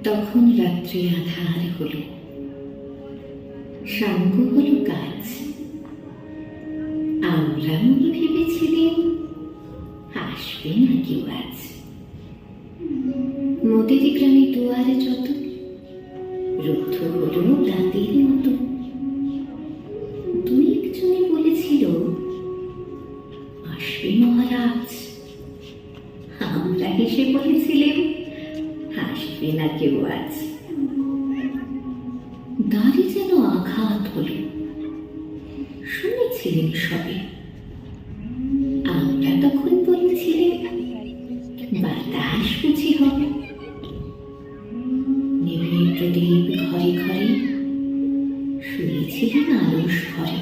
তখন রাত্রি আধার হল, সাঙ্গ হল কাজ। আমরা মনে ভেবেছিলেন আসবে না কেউ আজ। মোদের গ্রামে দুয়ারে যত রুদ্ধ হল রাতের মতো। দুই একজনে বলেছিল আসবে মহারাজ। আমরা হেসে বলেছিলেন আসবে না কেউ আজ। দ্বারে যেন আঘাত হল, শুনেছিলেন সবে। আমরা তখন বলেছিলেন বাতাস বুঝি হবে। নিভে প্রদীপ ঘরে ঘরে, শুয়েছিলেন আলস ঘরে।